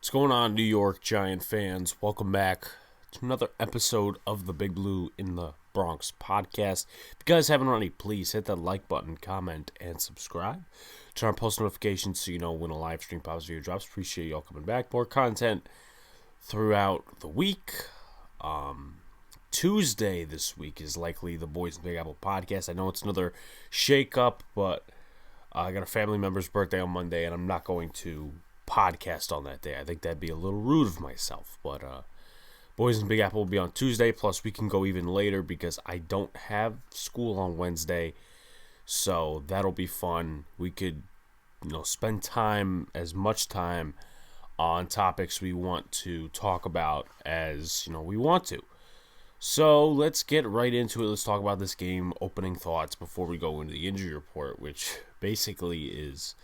What's going on, New York Giant fans? Welcome back to another episode of the Big Blue in the Bronx podcast. If you guys haven't already, please hit that like button, comment, and subscribe. Turn on post notifications so you know when a live stream pops video drops. Appreciate y'all coming back. More content throughout the week. Tuesday this week is likely the Boys in Big Apple podcast. I know it's another shake-up, but I got a family member's birthday on Monday, and I'm not going to podcast on that day. I think that'd be a little rude of myself, but Boys in Big Apple will be on Tuesday, plus we can go even later because I don't have school on Wednesday, so that'll be fun. We could, spend as much time on topics we want to talk about as, we want to. So let's get right into it. Let's talk about this game, opening thoughts before we go into the injury report, which basically is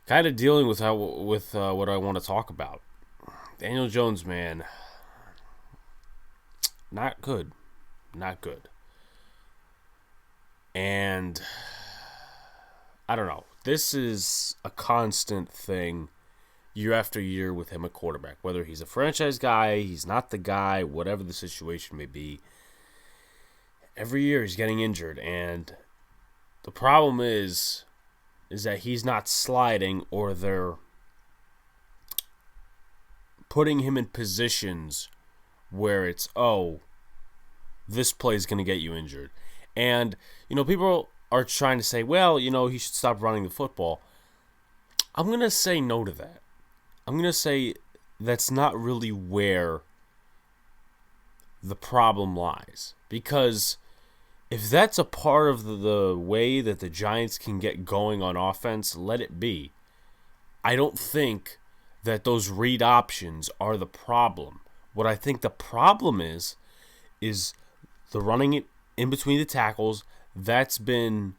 kind of dealing with what I want to talk about. Daniel Jones, man, not good. And I don't know. This is a constant thing year after year with him at quarterback. Whether he's a franchise guy, he's not the guy, whatever the situation may be. Every year he's getting injured, and the problem is that he's not sliding, or they're putting him in positions where it's, this play is going to get you injured. And, people are trying to say, well, he should stop running the football. I'm going to say no to that. I'm going to say that's not really where the problem lies. Because if that's a part of the way that the Giants can get going on offense, let it be. I don't think that those read options are the problem. What I think the problem is the running it in between the tackles. That's been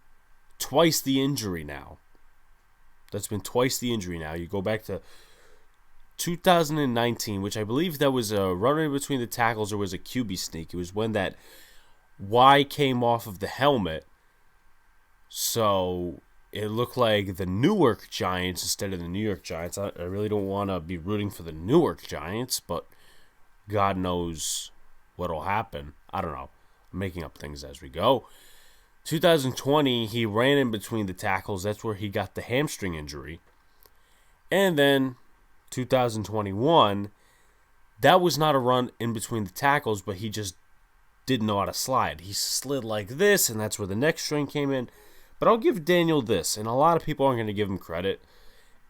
twice the injury now. You go back to 2019, which I believe that was a run in between the tackles or was a QB sneak. It was when that Y came off of the helmet, so it looked like the Newark Giants instead of the New York Giants. I really don't want to be rooting for the Newark Giants, but God knows what'll happen. I don't know. I'm making up things as we go. 2020, he ran in between the tackles. That's where he got the hamstring injury. And then 2021, that was not a run in between the tackles, but he just didn't know how to slide. He slid like this, and that's where the next string came in. But I'll give Daniel this, and a lot of people aren't going to give him credit.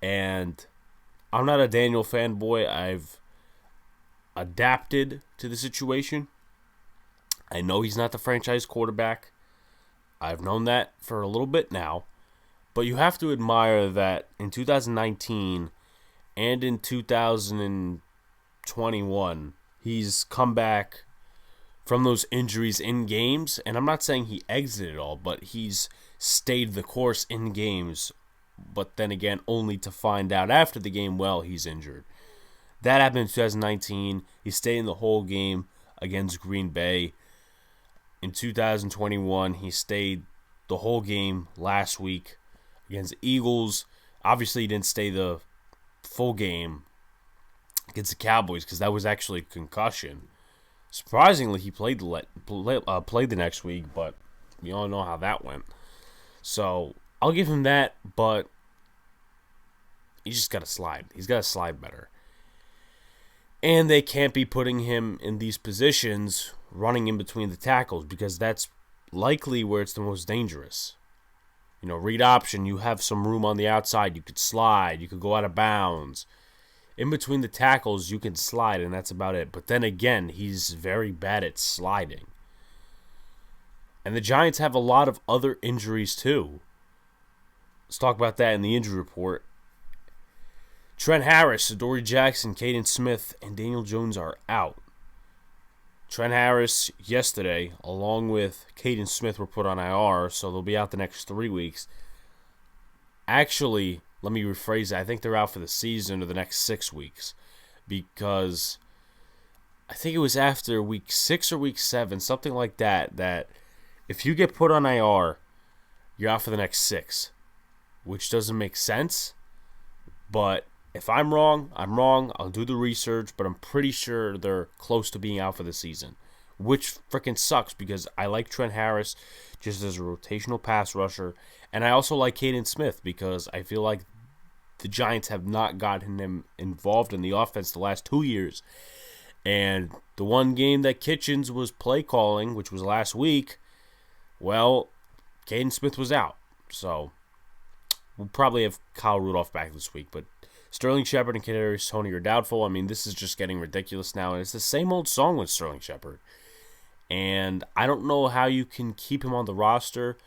And I'm not a Daniel fanboy. I've adapted to the situation. I know he's not the franchise quarterback. I've known that for a little bit now. But you have to admire that in 2019 and in 2021, he's come back from those injuries in games. And I'm not saying he exited all, but he's stayed the course in games. But then again, only to find out after the game, he's injured. That happened in 2019. He stayed in the whole game against Green Bay. In 2021, he stayed the whole game last week against the Eagles. Obviously, he didn't stay the full game against the Cowboys because that was actually a concussion. Surprisingly, he played the next week, but we all know how that went. So I'll give him that, but he's just got to slide. He's got to slide better. And they can't be putting him in these positions running in between the tackles because that's likely where it's the most dangerous. Read option, you have some room on the outside. You could slide. You could go out of bounds. In between the tackles, you can slide, and that's about it. But then again, he's very bad at sliding. And the Giants have a lot of other injuries too. Let's talk about that in the injury report. Trent Harris, Adoree Jackson, Caden Smith, and Daniel Jones are out. Trent Harris yesterday, along with Caden Smith, were put on IR, so they'll be out the next 3 weeks. Actually, let me rephrase that. I think they're out for the season or the next 6 weeks because I think it was after week 6 or week 7, something like that, that if you get put on IR, you're out for the next 6, which doesn't make sense, but If I'm wrong, I'm wrong. I'll do the research, but I'm pretty sure they're close to being out for the season, which freaking sucks because I like Trent Harris just as a rotational pass rusher, and I also like Caden Smith because I feel like the Giants have not gotten him involved in the offense the last 2 years. And the one game that Kitchens was play calling, which was last week, well, Caden Smith was out. So we'll probably have Kyle Rudolph back this week, but Sterling Shepard and Kadarius Toney are doubtful. I mean, this is just getting ridiculous now, and it's the same old song with Sterling Shepard. And I don't know how you can keep him on the roster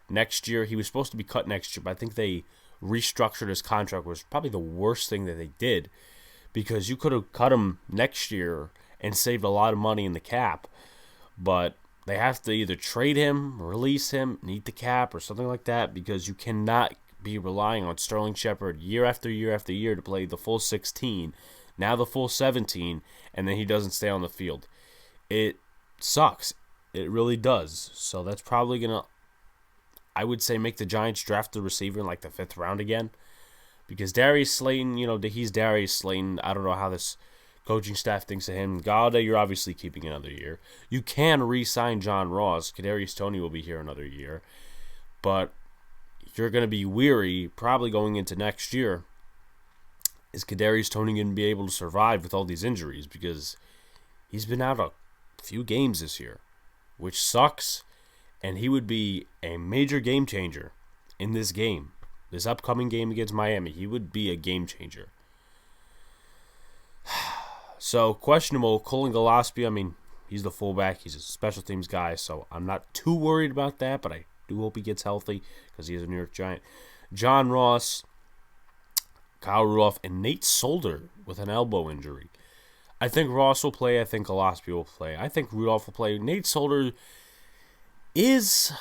next year. He was supposed to be cut next year, but I think they restructured his contract, which was probably the worst thing that they did, because you could have cut him next year and saved a lot of money in the cap. But they have to either trade him, release him, eat the cap, or something like that, because you cannot be relying on Sterling Shepard year after year after year to play the full 16, now the full 17, and then he doesn't stay on the field. It sucks. It really does. So that's probably going to, I would say, make the Giants draft the receiver in like the 5th round again. Because Darius Slayton, he's Darius Slayton. I don't know how this coaching staff thinks of him. Galladay, you're obviously keeping another year. You can re-sign John Ross. Kadarius Toney will be here another year. But you're going to be weary probably going into next year. Is Kadarius Toney going to be able to survive with all these injuries? Because he's been out a few games this year, which sucks. And he would be a major game changer in this game. This upcoming game against Miami, he would be a game changer. So, questionable. Colin Gillespie, I mean, he's the fullback. He's a special teams guy, so I'm not too worried about that, but I do hope he gets healthy because he is a New York Giant. John Ross, Kyle Rudolph, and Nate Solder with an elbow injury. I think Ross will play. I think Gillespie will play. I think Rudolph will play. Nate Solder is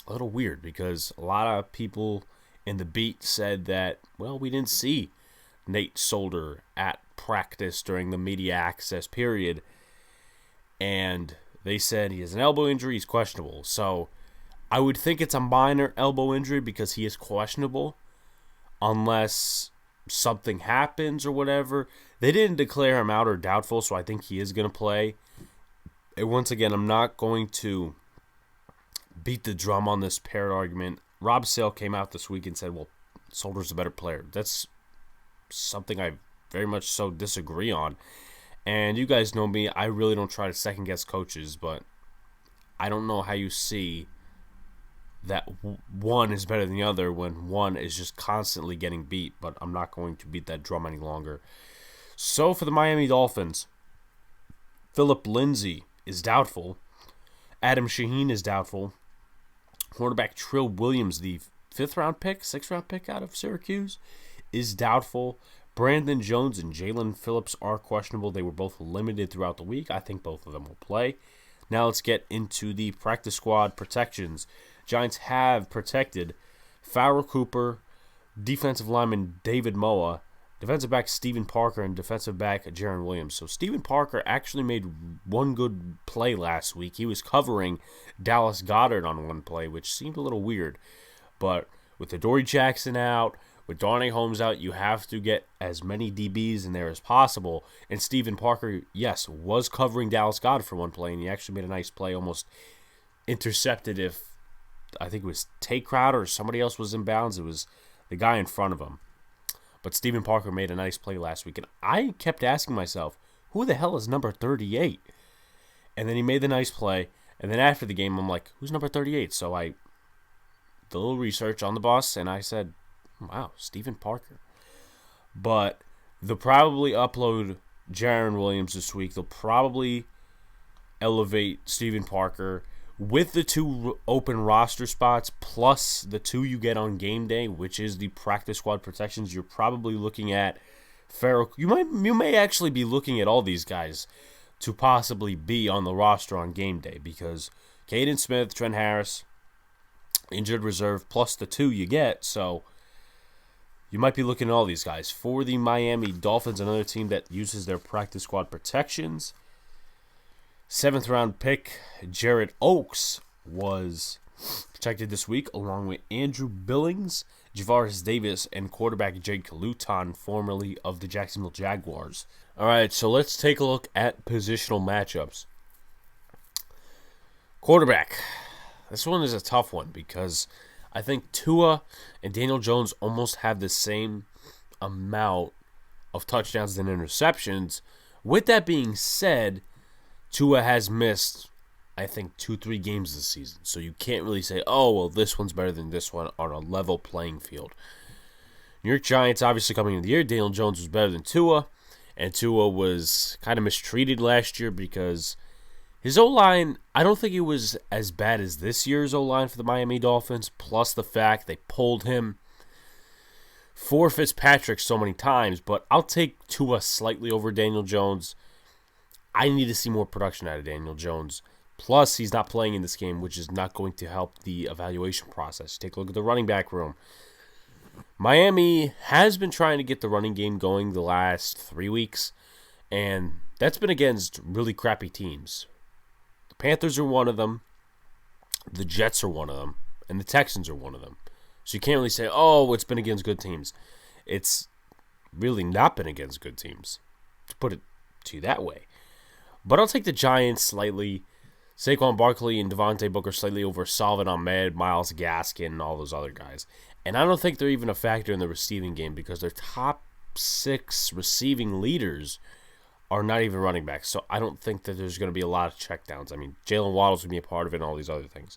a little weird because a lot of people in the beat said that, well, we didn't see Nate Solder at practice during the media access period, and they said he has an elbow injury, he's questionable. So I would think it's a minor elbow injury because he is questionable unless something happens or whatever. They didn't declare him out or doubtful, so I think he is going to play. And once again, I'm not going to beat the drum on this paired argument. Rob Sale came out this week and said, well, Solder's a better player. That's something I very much so disagree on. And you guys know me, I really don't try to second-guess coaches, but I don't know how you see that one is better than the other when one is just constantly getting beat, but I'm not going to beat that drum any longer. So for the Miami Dolphins, Phillip Lindsay is doubtful. Adam Shaheen is doubtful. Quarterback Trill Williams, the 6th-round pick out of Syracuse, is doubtful. Brandon Jones and Jalen Phillips are questionable. They were both limited throughout the week. I think both of them will play. Now let's get into the practice squad protections. Giants have protected Farrell Cooper, defensive lineman David Moa, defensive back Steven Parker, and defensive back Jaron Williams. So Steven Parker actually made one good play last week. He was covering Dallas Goedert on one play, which seemed a little weird. But with Adoree Jackson out, with Darnay Holmes out, you have to get as many DBs in there as possible. And Steven Parker, yes, was covering Dallas Goedert for one play, and he actually made a nice play, almost intercepted I think it was Tay Crowder or somebody else was in bounds. It was the guy in front of him. But Steven Parker made a nice play last week. And I kept asking myself, who the hell is number 38? And then he made the nice play. And then after the game, I'm like, who's number 38? So I did a little research on the bus, and I said, wow, Steven Parker. But they'll probably upload Jaron Williams this week. They'll probably elevate Steven Parker with the 2 open roster spots plus the 2 you get on game day, which is the practice squad protections. You're probably looking at Farrell. You may actually be looking at all these guys to possibly be on the roster on game day because Caden Smith, Trent Harris, injured reserve, plus the 2 you get. So you might be looking at all these guys. For the Miami Dolphins, another team that uses their practice squad protections, 7th-round pick Jared Oaks was protected this week, along with Andrew Billings, Javaris Davis, and quarterback Jake Luton, formerly of the Jacksonville Jaguars. All right, so let's take a look at positional matchups. Quarterback. This one is a tough one because I think Tua and Daniel Jones almost have the same amount of touchdowns and interceptions. With that being said, Tua has missed, I think, 2-3 games this season. So you can't really say, oh, well, this one's better than this one on a level playing field. New York Giants, obviously coming into the year, Daniel Jones was better than Tua. And Tua was kind of mistreated last year because his O-line, I don't think it was as bad as this year's O-line for the Miami Dolphins, plus the fact they pulled him for Fitzpatrick so many times. But I'll take Tua slightly over Daniel Jones. I need to see more production out of Daniel Jones. Plus, he's not playing in this game, which is not going to help the evaluation process. Take a look at the running back room. Miami has been trying to get the running game going the last 3 weeks, and that's been against really crappy teams. The Panthers are one of them, the Jets are one of them, and the Texans are one of them. So you can't really say, oh, it's been against good teams. It's really not been against good teams, to put it to you that way. But I'll take the Giants slightly. Saquon Barkley and Devontae Booker slightly over Salvin Ahmed, Myles Gaskin, and all those other guys. And I don't think they're even a factor in the receiving game because their top 6 receiving leaders are not even running backs. So I don't think that there's going to be a lot of checkdowns. I mean, Jalen Waddle's going to be a part of it and all these other things.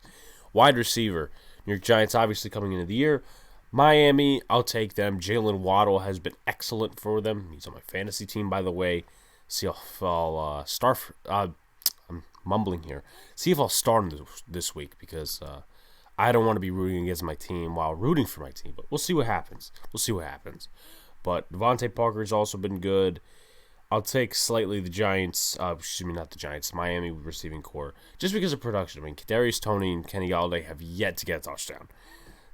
Wide receiver, New York Giants obviously coming into the year. Miami, I'll take them. Jalen Waddle has been excellent for them. He's on my fantasy team, by the way. See if I'll start. I'm mumbling here. See if I'll start him this week because I don't want to be rooting against my team while rooting for my team. But we'll see what happens. But Devontae Parker's also been good. I'll take slightly the Giants. Not the Giants. Miami receiving core just because of production. I mean, Kadarius Toney and Kenny Galladay have yet to get a touchdown.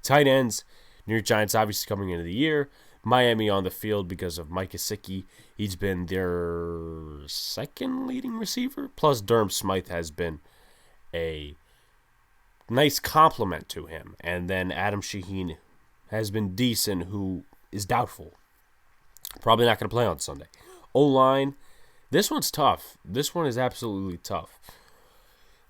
Tight ends. New York Giants obviously coming into the year. Miami on the field because of Mike Gesicki. He's been their second leading receiver. Plus, Durham Smythe has been a nice compliment to him. And then Adam Shaheen has been decent, who is doubtful. Probably not going to play on Sunday. O-line, this one's tough. This one is absolutely tough.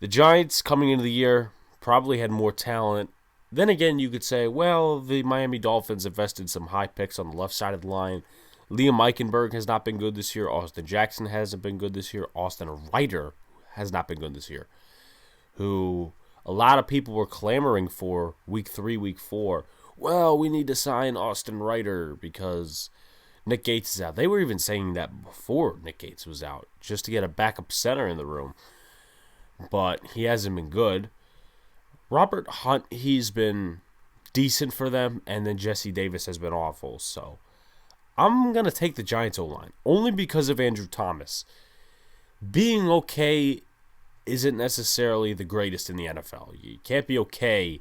The Giants coming into the year probably had more talent. Then again, you could say, well, the Miami Dolphins invested some high picks on the left side of the line. Liam Eichenberg has not been good this year. Austin Jackson hasn't been good this year. Austin Reiter has not been good this year. Who a lot of people were clamoring for week 3, week 4. Well, we need to sign Austin Reiter because Nick Gates is out. They were even saying that before Nick Gates was out, just to get a backup center in the room. But he hasn't been good. Robert Hunt, he's been decent for them, and then Jesse Davis has been awful. So I'm going to take the Giants O-line, only because of Andrew Thomas. Being okay isn't necessarily the greatest in the NFL. You can't be okay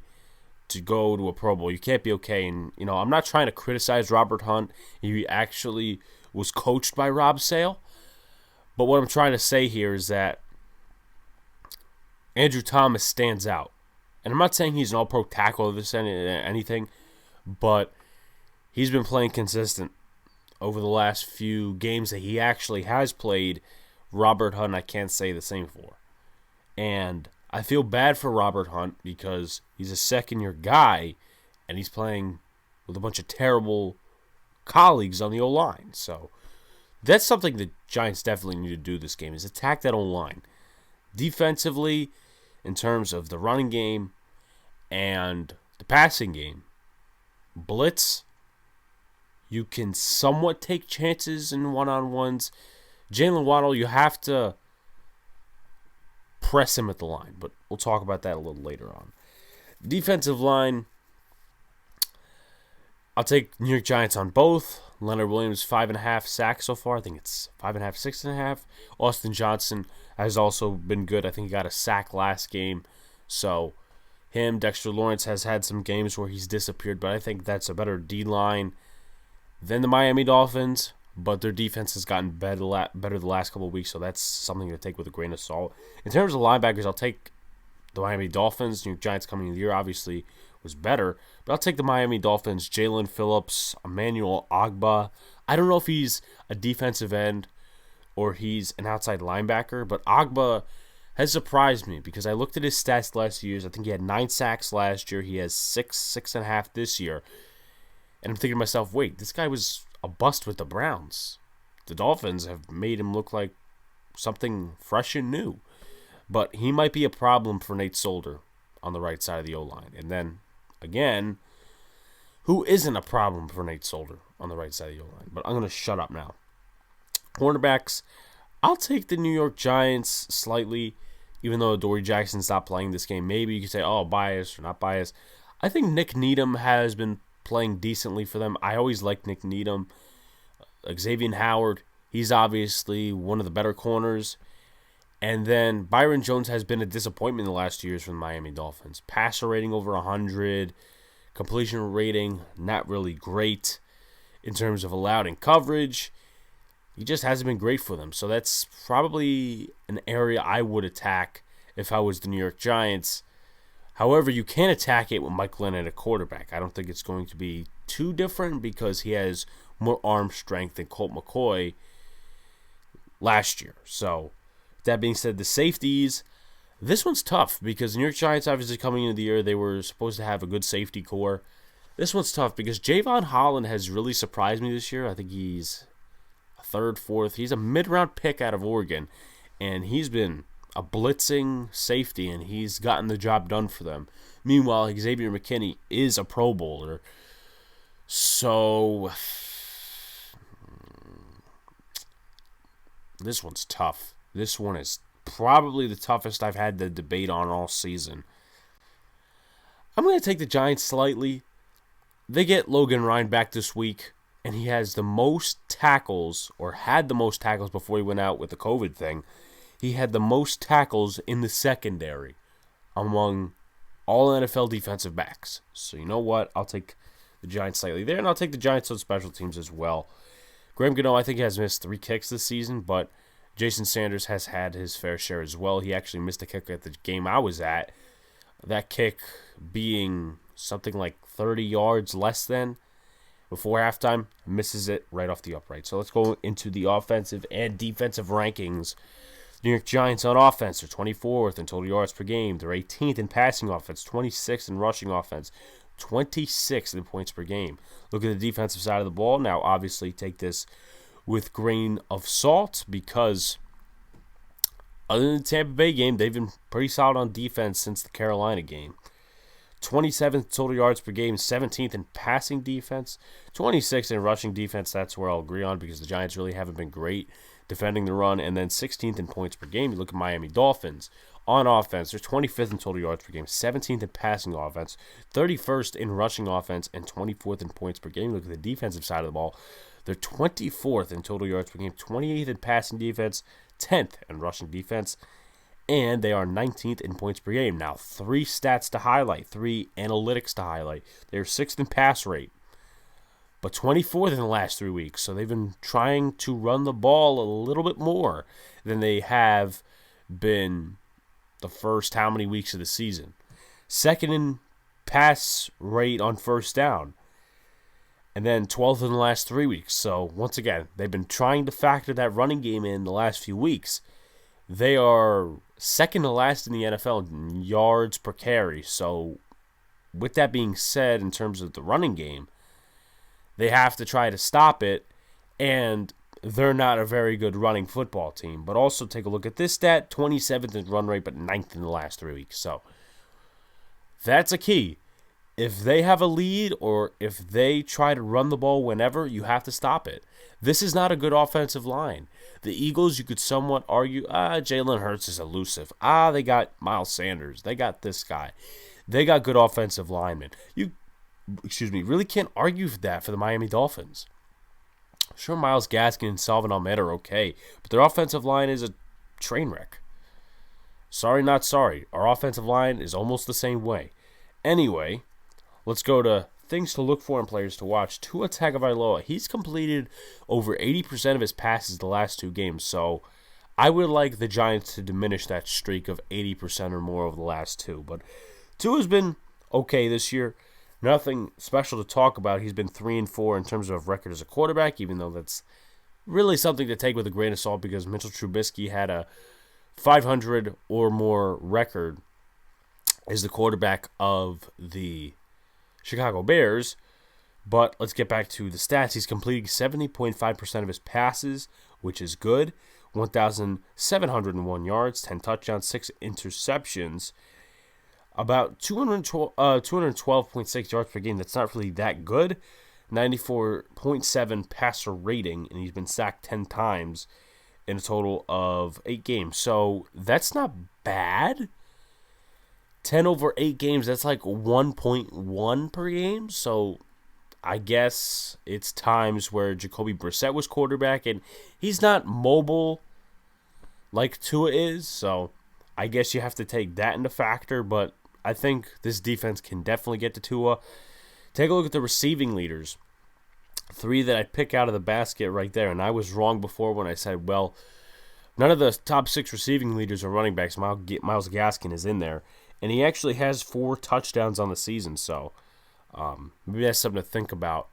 to go to a Pro Bowl. You can't be okay. And, I'm not trying to criticize Robert Hunt. He actually was coached by Rob Sale. But what I'm trying to say here is that Andrew Thomas stands out. And I'm not saying he's an all-pro tackle or this anything, but he's been playing consistent over the last few games that he actually has played. Robert Hunt, I can't say the same for. And I feel bad for Robert Hunt because he's a second-year guy, and he's playing with a bunch of terrible colleagues on the O-line. So that's something the Giants definitely need to do this game, is attack that O-line. Defensively, in terms of the running game and the passing game, blitz, you can somewhat take chances in one-on-ones. Jalen Waddle, you have to press him at the line, but we'll talk about that a little later on. Defensive line, I'll take New York Giants on both. Leonard Williams, 5.5 sacks so far. I think it's 5.5, 6.5. Austin Johnson has also been good. I think he got a sack last game. So him, Dexter Lawrence has had some games where he's disappeared, but I think that's a better D-line than the Miami Dolphins. But their defense has gotten better the last couple of weeks, so that's something to take with a grain of salt. In terms of linebackers, I'll take the Miami Dolphins. New York Giants coming in the year, obviously, was better. But I'll take the Miami Dolphins. Jalen Phillips, Emmanuel Ogbah. I don't know if he's a defensive end or he's an outside linebacker, but Ogbah has surprised me because I looked at his stats the last years. I think he had 9 sacks last year. He has 6.5 this year. And I'm thinking to myself, wait, this guy was a bust with the Browns. The Dolphins have made him look like something fresh and new. But he might be a problem for Nate Solder on the right side of the O-line. And then, again, who isn't a problem for Nate Solder on the right side of the O-line? But I'm going to shut up now. Cornerbacks, I'll take the New York Giants slightly, even though Adoree Jackson's not playing this game. Maybe you could say, oh, biased or not biased. I think Nick Needham has been playing decently for them. I always liked Nick Needham. Xavier Howard, he's obviously one of the better corners. And then Byron Jones has been a disappointment in the last 2 years for the Miami Dolphins. Passer rating over 100, completion rating not really great in terms of allowed in coverage. He just hasn't been great for them. So that's probably an area I would attack if I was the New York Giants. However, you can attack it with Mike Glennon at quarterback. I don't think it's going to be too different because he has more arm strength than Colt McCoy last year. So, that being said, the safeties, this one's tough because the New York Giants, obviously coming into the year, they were supposed to have a good safety core. This one's tough because Javon Holland has really surprised me this year. I think he's a third, fourth. He's a mid-round pick out of Oregon, and he's been a blitzing safety, and he's gotten the job done for them. Meanwhile, Xavier McKinney is a Pro Bowler. So, this one's tough. This one is probably the toughest I've had the debate on all season. I'm going to take the Giants slightly. They get Logan Ryan back this week, and he has the most tackles, or had the most tackles before he went out with the COVID thing. He had the most tackles in the secondary among all NFL defensive backs. So you know what? I'll take the Giants slightly there, and I'll take the Giants on special teams as well. Graham Gano, I think, has missed 3 kicks this season, but Jason Sanders has had his fair share as well. He actually missed a kick at the game I was at. That kick being something like 30 yards less than before halftime, misses it right off the upright. So let's go into the offensive and defensive rankings. New York Giants on offense, they're 24th in total yards per game. They're 18th in passing offense, 26th in rushing offense, 26th in points per game. Look at the defensive side of the ball. Now, obviously, take this with grain of salt because other than the Tampa Bay game, they've been pretty solid on defense since the Carolina game. 27th total yards per game, 17th in passing defense, 26th in rushing defense. That's where I'll agree on because the Giants really haven't been great defending the run, and then 16th in points per game. You look at Miami Dolphins. On offense, they're 25th in total yards per game, 17th in passing offense, 31st in rushing offense, and 24th in points per game. Look at the defensive side of the ball. They're 24th in total yards per game, 28th in passing defense, 10th in rushing defense, and they are 19th in points per game. Now, 3 stats to highlight, 3 analytics to highlight. They're 6th in pass rate, but 24th in the last 3 weeks. So they've been trying to run the ball a little bit more than they have been the first how many weeks of the season. 2nd in pass rate on first down. And then 12th in the last 3 weeks. So once again, they've been trying to factor that running game in the last few weeks. They are 2nd to last in the NFL in yards per carry. So with that being said, in terms of the running game, they have to try to stop it, and they're not a very good running football team. But also take a look at this stat, 27th in run rate, but 9th in the last 3 weeks. So that's a key. If they have a lead or if they try to run the ball whenever, you have to stop it. This is not a good offensive line. The Eagles, you could somewhat argue, Jalen Hurts is elusive. They got Miles Sanders. They got this guy. They got good offensive linemen. You really can't argue for that for the Miami Dolphins. Sure, Myles Gaskin and Salvin Ahmed are okay, but their offensive line is a train wreck. Sorry, not sorry. Our offensive line is almost the same way. Anyway, let's go to things to look for in players to watch. Tua Tagovailoa, he's completed over 80% of his passes the last 2 games, so I would like the Giants to diminish that streak of 80% or more over the last 2. But Tua's been okay this year. Nothing special to talk about. He's been 3-4 in terms of record as a quarterback, even though that's really something to take with a grain of salt because Mitchell Trubisky had a 500 or more record as the quarterback of the Chicago Bears. But let's get back to the stats. He's completing 70.5% of his passes, which is good. 1,701 yards, 10 touchdowns, 6 interceptions. About 212.6 yards per game. That's not really that good. 94.7 passer rating, and he's been sacked 10 times in a total of 8 games. So that's not bad. 10 over 8 games, that's like 1.1 per game. So I guess it's times where Jacoby Brissett was quarterback, and he's not mobile like Tua is. So I guess you have to take that into factor, but I think this defense can definitely get to Tua. Take a look at the receiving leaders. 3 that I pick out of the basket right there, and I was wrong before when I said, well, none of the top 6 receiving leaders are running backs. Myles Gaskin is in there, and he actually has 4 touchdowns on the season, so maybe that's something to think about.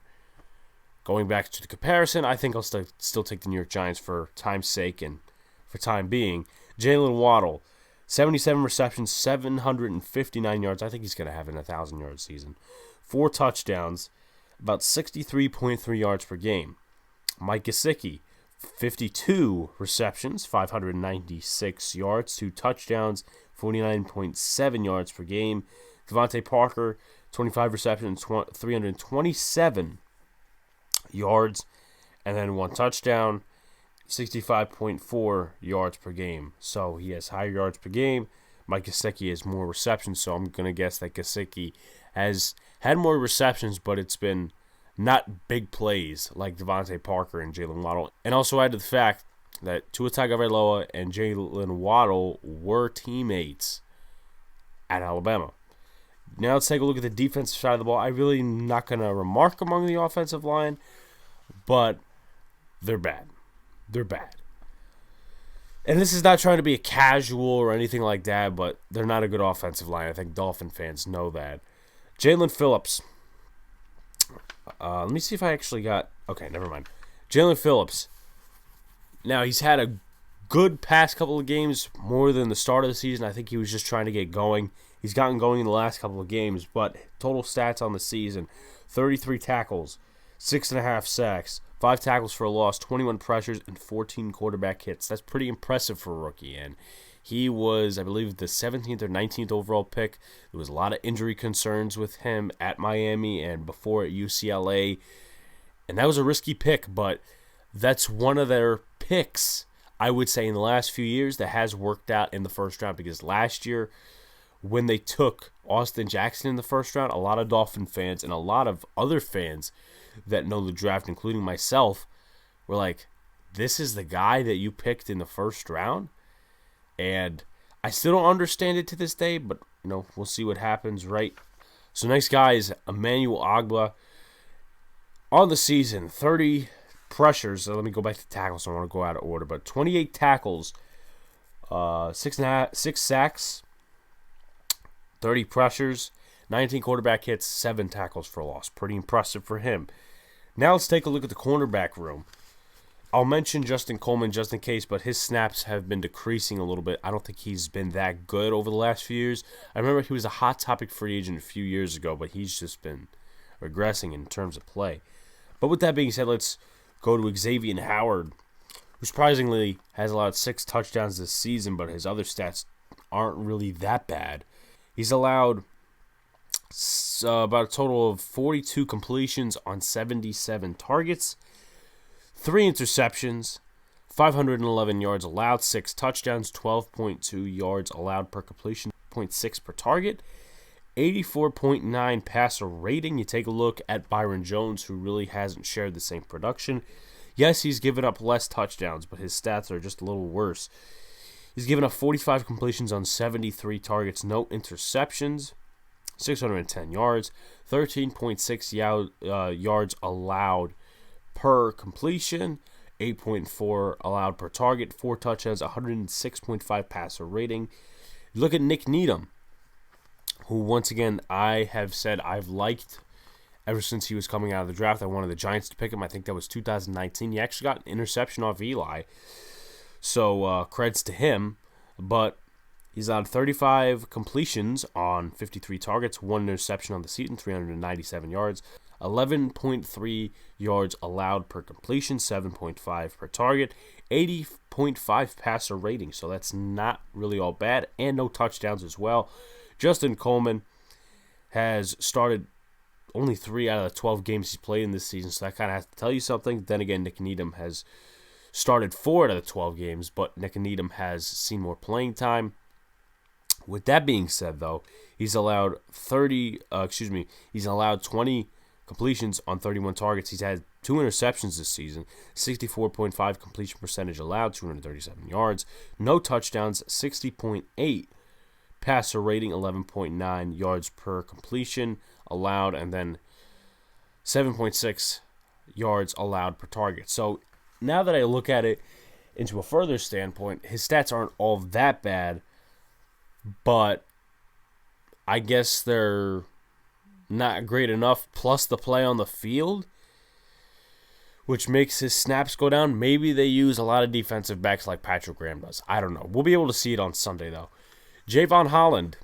Going back to the comparison, I think I'll still take the New York Giants for time's sake and for time being. Jalen Waddle, 77 receptions, 759 yards. I think he's going to have an 1,000-yard season. 4 touchdowns, about 63.3 yards per game. Mike Gesicki, 52 receptions, 596 yards, 2 touchdowns, 49.7 yards per game. Devontae Parker, 25 receptions, 327 yards, and then 1 touchdown, 65.4 yards per game. So he has higher yards per game. Mike Gesicki has more receptions, so I'm going to guess that Gesicki has had more receptions, but it's been not big plays like Devontae Parker and Jalen Waddle. And also add to the fact that Tua Tagovailoa and Jalen Waddle were teammates at Alabama. Now let's take a look at the defensive side of the ball. I'm really not going to remark among the offensive line, but they're bad. They're bad. And this is not trying to be a casual or anything like that, but they're not a good offensive line. I think Dolphin fans know that. Jalen Phillips. Let me see if I actually got... Okay, never mind. Jalen Phillips. Now, he's had a good past couple of games, more than the start of the season. I think he was just trying to get going. He's gotten going in the last couple of games, but total stats on the season, 33 tackles, 6.5 sacks, 5 tackles for a loss, 21 pressures, and 14 quarterback hits. That's pretty impressive for a rookie, and he was, I believe, the 17th or 19th overall pick. There was a lot of injury concerns with him at Miami and before at UCLA, and that was a risky pick, but that's one of their picks, I would say, in the last few years that has worked out in the first round, because last year, when they took Austin Jackson in the first round, a lot of Dolphin fans and a lot of other fans that know the draft, including myself, were like, this is the guy that you picked in the first round? And I still don't understand it to this day, but we'll see what happens, right? So next guy is Emmanuel Ogbah. On the season, 30 pressures. So let me go back to tackles. I don't want to go out of order, but 28 tackles, 6 sacks, 30 pressures, 19 quarterback hits, 7 tackles for a loss. Pretty impressive for him. Now let's take a look at the cornerback room. I'll mention Justin Coleman just in case, but his snaps have been decreasing a little bit. I don't think he's been that good over the last few years. I remember he was a hot topic free agent a few years ago, but he's just been regressing in terms of play. But with that being said, let's go to Xavier Howard, who surprisingly has allowed 6 touchdowns this season, but his other stats aren't really that bad. He's allowed about a total of 42 completions on 77 targets, 3 interceptions, 511 yards allowed, 6 touchdowns, 12.2 yards allowed per completion, 0.6 per target, 84.9 passer rating. You take a look at Byron Jones, who really hasn't shared the same production. Yes, he's given up less touchdowns, but his stats are just a little worse. He's given up 45 completions on 73 targets, no interceptions, 610 yards, 13.6 yards allowed per completion, 8.4 allowed per target, 4 touchdowns, 106.5 passer rating. You look at Nick Needham, who once again I have said I've liked ever since he was coming out of the draft. I wanted the Giants to pick him. I think that was 2019. He actually got an interception off Eli. So creds to him. But he's allowed 35 completions on 53 targets, 1 interception on the season, 397 yards, 11.3 yards allowed per completion, 7.5 per target, 80.5 passer rating. So that's not really all bad. And no touchdowns as well. Justin Coleman has started only 3 out of the 12 games he's played in this season, so that kind of has to tell you something. Then again, Nick Needham has started 4 out of the 12 games, but Nick Needham has seen more playing time. With that being said, though, he's allowed 20 completions on 31 targets. He's had 2 interceptions this season, 64.5 completion percentage allowed, 237 yards, no touchdowns, 60.8 passer rating, 11.9 yards per completion allowed, and then 7.6 yards allowed per target. So now that I look at it into a further standpoint, his stats aren't all that bad, but I guess they're not great enough, plus the play on the field, which makes his snaps go down. Maybe they use a lot of defensive backs like Patrick Graham does. I don't know. We'll be able to see it on Sunday, though. Javon Holland.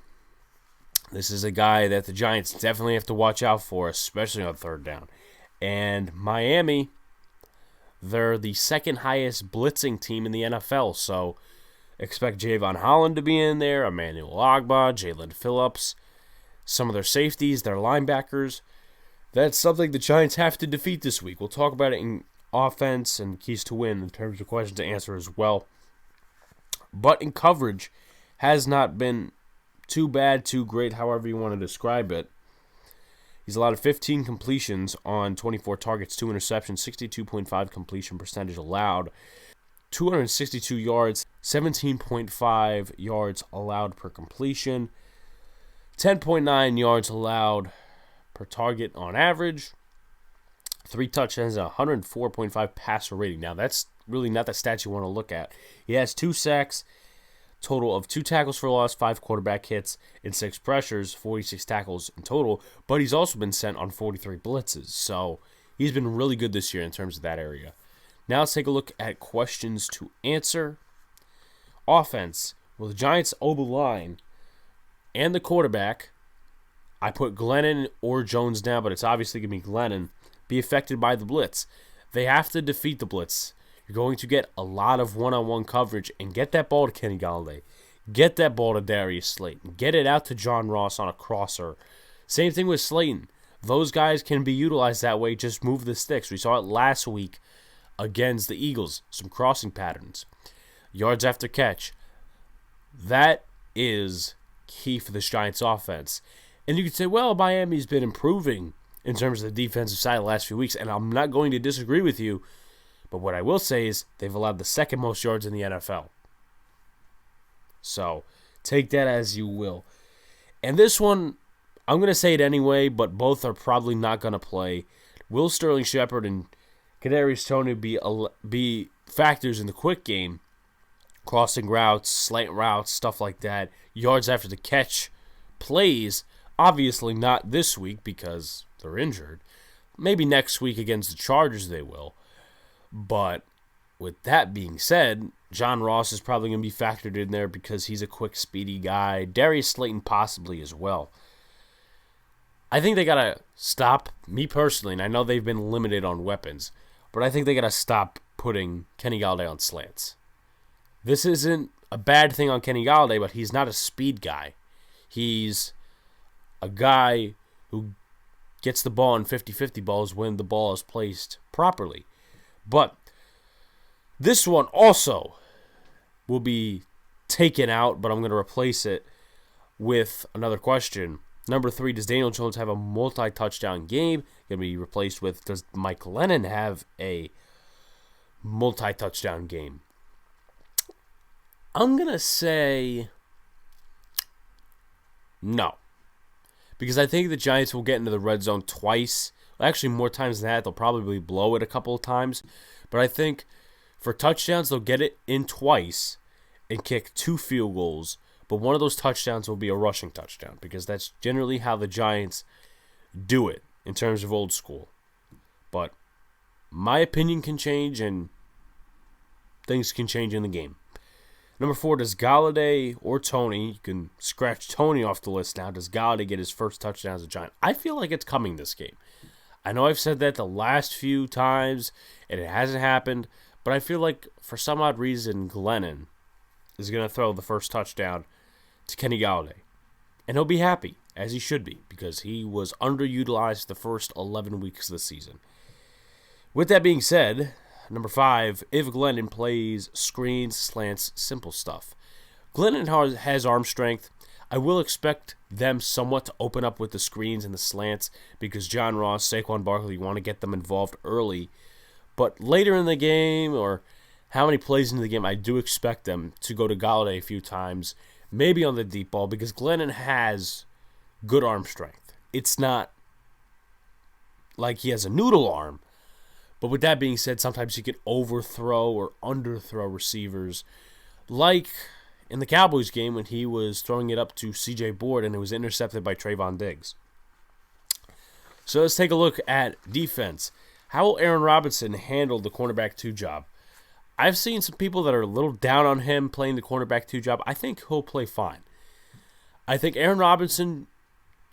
This is a guy that the Giants definitely have to watch out for, especially on third down. And Miami, they're the second highest blitzing team in the NFL, so expect Javon Holland to be in there, Emmanuel Ogbah, Jalen Phillips, some of their safeties, their linebackers. That's something the Giants have to defeat this week. We'll talk about it in offense and keys to win in terms of questions to answer as well. But in coverage, has not been too bad, too great, however you want to describe it. He's allowed 15 completions on 24 targets, 2 interceptions, 62.5 completion percentage allowed, 262 yards, 17.5 yards allowed per completion, 10.9 yards allowed per target on average, 3 touchdowns, and 104.5 passer rating. Now, that's really not the stats you want to look at. He has 2 sacks, total of 2 tackles for loss, 5 quarterback hits, and 6 pressures, 46 tackles in total, but he's also been sent on 43 blitzes, so he's been really good this year in terms of that area. Now let's take a look at questions to answer. Offense. Will the Giants' O-line and the quarterback, I put Glennon or Jones down, but it's obviously going to be Glennon, be affected by the blitz? They have to defeat the blitz. You're going to get a lot of one-on-one coverage, and get that ball to Kenny Golladay. Get that ball to Darius Slayton. Get it out to John Ross on a crosser. Same thing with Slayton. Those guys can be utilized that way. Just move the sticks. We saw it last week against the Eagles. Some crossing patterns. Yards after catch. That is key for this Giants offense. And you could say, well, Miami's been improving in terms of the defensive side the last few weeks, and I'm not going to disagree with you. But what I will say is they've allowed the second most yards in the NFL. So take that as you will. And this one, I'm going to say it anyway, but both are probably not going to play. Will Sterling Shepard and Kadarius Toney be factors in the quick game? Crossing routes, slant routes, stuff like that. Yards after the catch plays. Obviously not this week because they're injured. Maybe next week against the Chargers they will. But with that being said, John Ross is probably going to be factored in there because he's a quick, speedy guy. Darius Slayton possibly as well. I think they got to stop, me personally, and I know they've been limited on weapons, but I think they got to stop putting Kenny Golladay on slants. This isn't a bad thing on Kenny Golladay, but he's not a speed guy. He's a guy who gets the ball in 50-50 balls when the ball is placed properly. But this one also will be taken out, but I'm going to replace it with another question. Number 3, does Daniel Jones have a multi-touchdown game? Going to be replaced with, does Mike Glennon have a multi-touchdown game? I'm going to say no. Because I think the Giants will get into the red zone twice. Actually, more times than that. They'll probably blow it a couple of times. But I think for touchdowns, they'll get it in twice and kick 2 field goals. but one of those touchdowns will be a rushing touchdown because that's generally how the Giants do it in terms of old school. But my opinion can change and things can change in the game. Number 4, does Golladay or Tony, you can scratch Tony off the list now, does Golladay get his first touchdown as a Giant? I feel like it's coming this game. I know I've said that the last few times and it hasn't happened, but I feel like for some odd reason Glennon is going to throw the first touchdown to Kenny Golladay. And he'll be happy, as he should be, because he was underutilized the first 11 weeks of the season. With that being said, number 5, if Glennon plays screens, slants, simple stuff. Glennon has arm strength. I will expect them somewhat to open up with the screens and the slants because John Ross, Saquon Barkley want to get them involved early. But later in the game, or how many plays into the game, I do expect them to go to Golladay a few times, maybe on the deep ball, because Glennon has good arm strength. It's not like he has a noodle arm. But with that being said, sometimes he can overthrow or underthrow receivers, like in the Cowboys game when he was throwing it up to C.J. Board and it was intercepted by Trayvon Diggs. So let's take a look at defense. How will Aaron Robinson handle the cornerback 2 job? I've seen some people that are a little down on him playing the cornerback 2 job. I think he'll play fine. I think Aaron Robinson,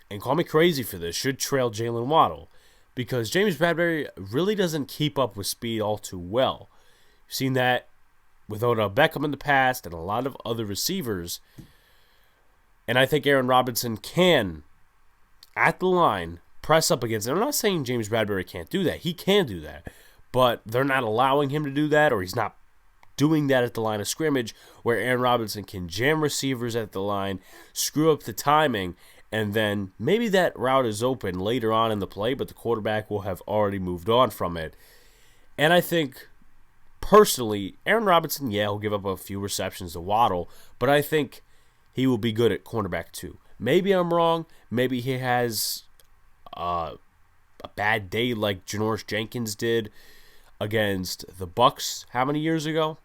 and call me crazy for this, should trail Jalen Waddle. Because James Bradbury really doesn't keep up with speed all too well. You've seen that with Odell Beckham in the past and a lot of other receivers. And I think Aaron Robinson can, at the line, press up against it. I'm not saying James Bradbury can't do that. He can do that. But they're not allowing him to do that, or he's not doing that at the line of scrimmage, where Aaron Robinson can jam receivers at the line, screw up the timing, and then maybe that route is open later on in the play, but the quarterback will have already moved on from it. And I think, personally, Aaron Robinson, yeah, he'll give up a few receptions to Waddle, but I think he will be good at cornerback 2. Maybe I'm wrong. Maybe he has a bad day like Janoris Jenkins did against the Bucks how many years ago?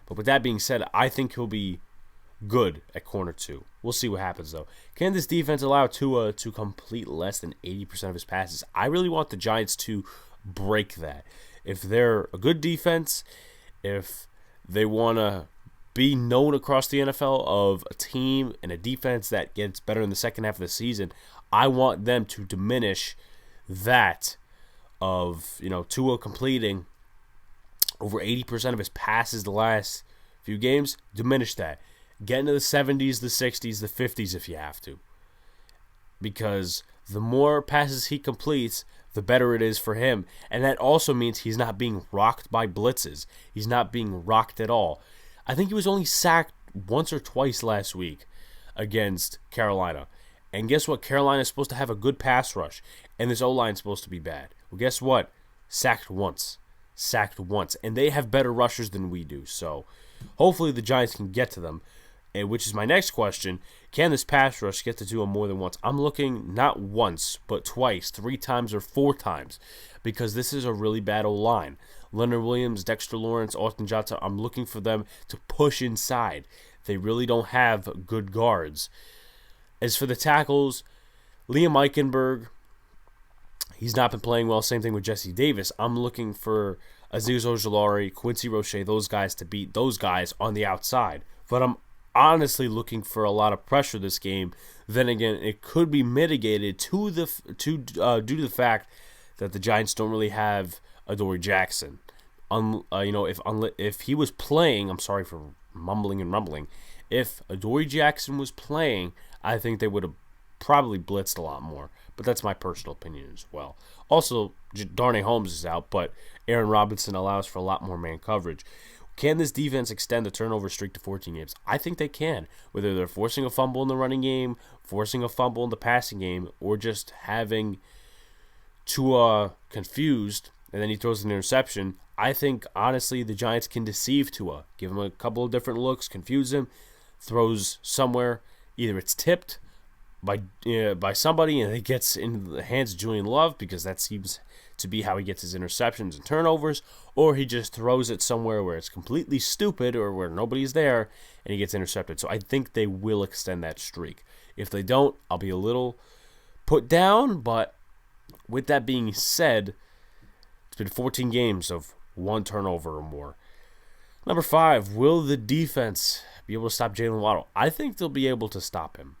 But with that being said, I think he'll be good at corner 2. We'll see what happens, though. Can this defense allow Tua to complete less than 80% of his passes? I really want the Giants to break that. If they're a good defense, if they want to be known across the NFL of a team and a defense that gets better in the second half of the season, I want them to diminish that of, Tua completing over 80% of his passes the last few games. Diminish that. Get into the 70s, the 60s, the 50s if you have to. Because the more passes he completes, the better it is for him. And that also means he's not being rocked by blitzes. He's not being rocked at all. I think he was only sacked once or twice last week against Carolina. And guess what? Carolina is supposed to have a good pass rush. And this O-line is supposed to be bad. Well, guess what? Sacked once. And they have better rushers than we do. So hopefully the Giants can get to them. Which is my next question. Can this pass rush get to Tua more than once? I'm looking not once, but twice, 3 times, or 4 times. Because this is a really bad O-line. Leonard Williams, Dexter Lawrence, Austin Johnson, I'm looking for them to push inside. They really don't have good guards. As for the tackles, Liam Eichenberg, he's not been playing well. Same thing with Jesse Davis. I'm looking for Azeez Ojulari, Quincy Roche, those guys to beat those guys on the outside. But I'm honestly looking for a lot of pressure this game. Then again, it could be mitigated due to the fact that the Giants don't really have Adoree Jackson. If he was playing, I'm sorry for mumbling and rumbling. If Adoree Jackson was playing, I think they would have probably blitzed a lot more. But that's my personal opinion as well. Also, Darnay Holmes is out, but Aaron Robinson allows for a lot more man coverage. Can this defense extend the turnover streak to 14 games? I think they can. Whether they're forcing a fumble in the running game, forcing a fumble in the passing game, or just having Tua confused and then he throws an interception, I think, honestly, the Giants can deceive Tua. Give him a couple of different looks, confuse him, throws somewhere. Either it's tipped by somebody and it gets into the hands of Julian Love because that seems to be how he gets his interceptions and turnovers, or he just throws it somewhere where it's completely stupid or where nobody's there and he gets intercepted. So I think they will extend that streak. If they don't, I'll be a little put down, but with that being said, it's been 14 games of 1 turnover or more. Number 5, will the defense be able to stop Jalen Waddle? I think they'll be able to stop him,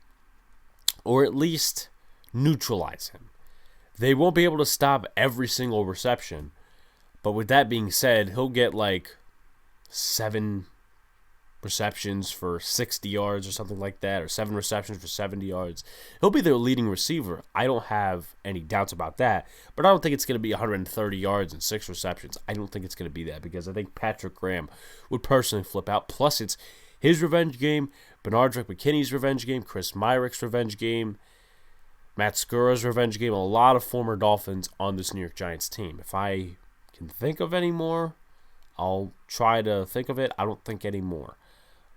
or at least neutralize him. They won't be able to stop every single reception, but with that being said, he'll get like 7 receptions for 60 yards or something like that, or 7 receptions for 70 yards. He'll be their leading receiver. I don't have any doubts about that, but I don't think it's going to be 130 yards and 6 receptions. I don't think it's going to be that, because I think Patrick Graham would personally flip out. Plus, it's his revenge game, Benardrick McKinney's revenge game, Chris Myrick's revenge game, Matt Skura's revenge game, a lot of former Dolphins on this New York Giants team. If I can think of any more, I'll try to think of it. I don't think any more.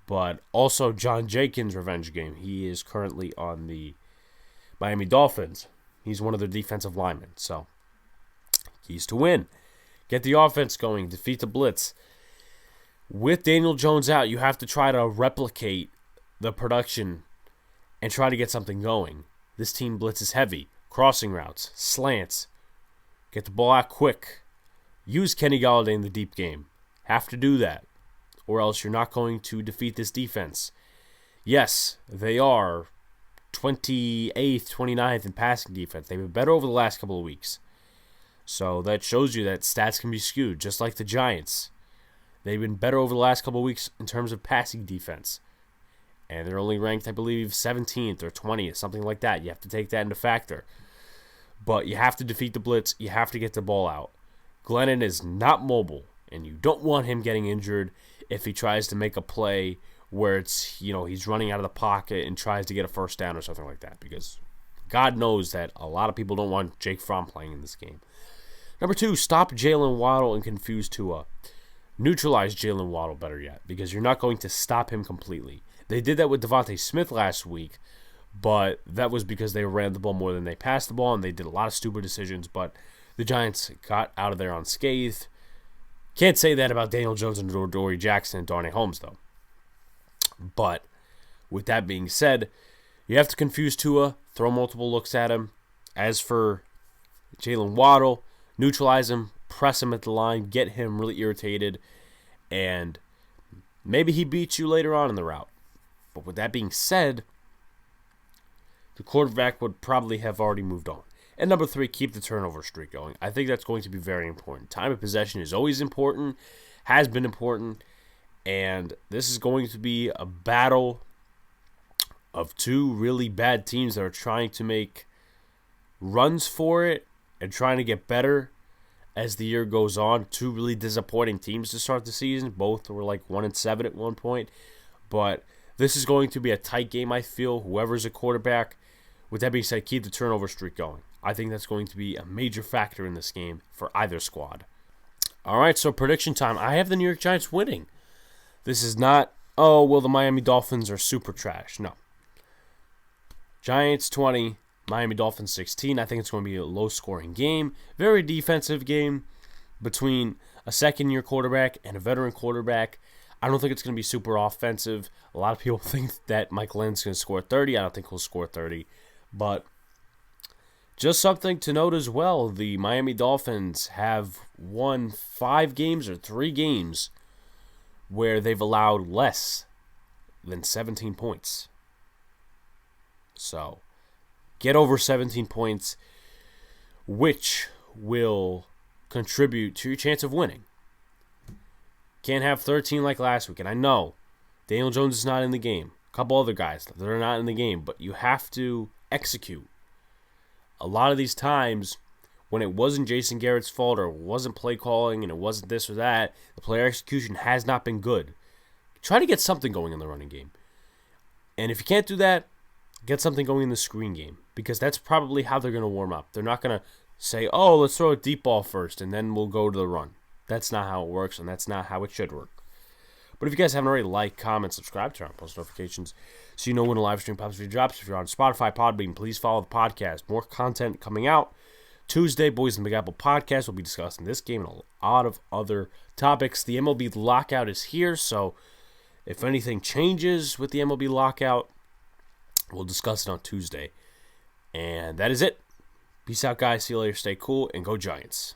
But also John Jenkins' revenge game. He is currently on the Miami Dolphins. He's one of their defensive linemen. So, keys to win. Get the offense going. Defeat the blitz. With Daniel Jones out, you have to try to replicate the production and try to get something going. This team blitzes heavy. Crossing routes. Slants. Get the ball out quick. Use Kenny Golladay in the deep game. Have to do that, or else you're not going to defeat this defense. Yes, they are 28th, 29th in passing defense. They've been better over the last couple of weeks. So that shows you that stats can be skewed, just like the Giants. They've been better over the last couple of weeks in terms of passing defense. And they're only ranked, I believe, 17th or 20th, something like that. You have to take that into factor. But you have to defeat the blitz. You have to get the ball out. Glennon is not mobile, and you don't want him getting injured if he tries to make a play where it's, he's running out of the pocket and tries to get a first down or something like that, because God knows that a lot of people don't want Jake Fromm playing in this game. Number 2, stop Jalen Waddle and confuse Tua. Neutralize Jalen Waddle, better yet, because you're not going to stop him completely. They did that with Devontae Smith last week, but that was because they ran the ball more than they passed the ball, and they did a lot of stupid decisions, but the Giants got out of there unscathed. Can't say that about Daniel Jones and Dory Jackson and Darnay Holmes, though. But with that being said, you have to confuse Tua, throw multiple looks at him. As for Jalen Waddle, neutralize him, press him at the line, get him really irritated, and maybe he beats you later on in the route. But with that being said, the quarterback would probably have already moved on. And number 3, keep the turnover streak going. I think that's going to be very important. Time of possession is always important, has been important, and this is going to be a battle of 2 really bad teams that are trying to make runs for it and trying to get better as the year goes on. 2 really disappointing teams to start the season. Both were like 1-7 at one point. But this is going to be a tight game, I feel, whoever's a quarterback. With that being said, keep the turnover streak going. I think that's going to be a major factor in this game for either squad. All right, so prediction time. I have the New York Giants winning. This is not, the Miami Dolphins are super trash. No. Giants 20, Miami Dolphins 16. I think it's going to be a low-scoring game. Very defensive game between a second-year quarterback and a veteran quarterback. I don't think it's going to be super offensive. A lot of people think that Mike Glennon's going to score 30. I don't think he'll score 30. But just something to note as well, the Miami Dolphins have won 5 games or 3 games where they've allowed less than 17 points. So, get over 17 points, which will contribute to your chance of winning. Can't have 13 like last week, and I know Daniel Jones is not in the game. A couple other guys that are not in the game, but you have to execute. A lot of these times, when it wasn't Jason Garrett's fault or it wasn't play calling and it wasn't this or that, the player execution has not been good. Try to get something going in the running game. And if you can't do that, get something going in the screen game, because that's probably how they're going to warm up. They're not going to say, let's throw a deep ball first and then we'll go to the run. That's not how it works, and that's not how it should work. But if you guys haven't already, like, comment, subscribe, turn on post notifications so you know when a live stream pops or drops. If you're on Spotify, Podbean, please follow the podcast. More content coming out. Tuesday, Boys in the Big Apple podcast, we'll be discussing this game and a lot of other topics. The MLB lockout is here, so if anything changes with the MLB lockout, we'll discuss it on Tuesday. And that is it. Peace out, guys. See you later. Stay cool, and go Giants.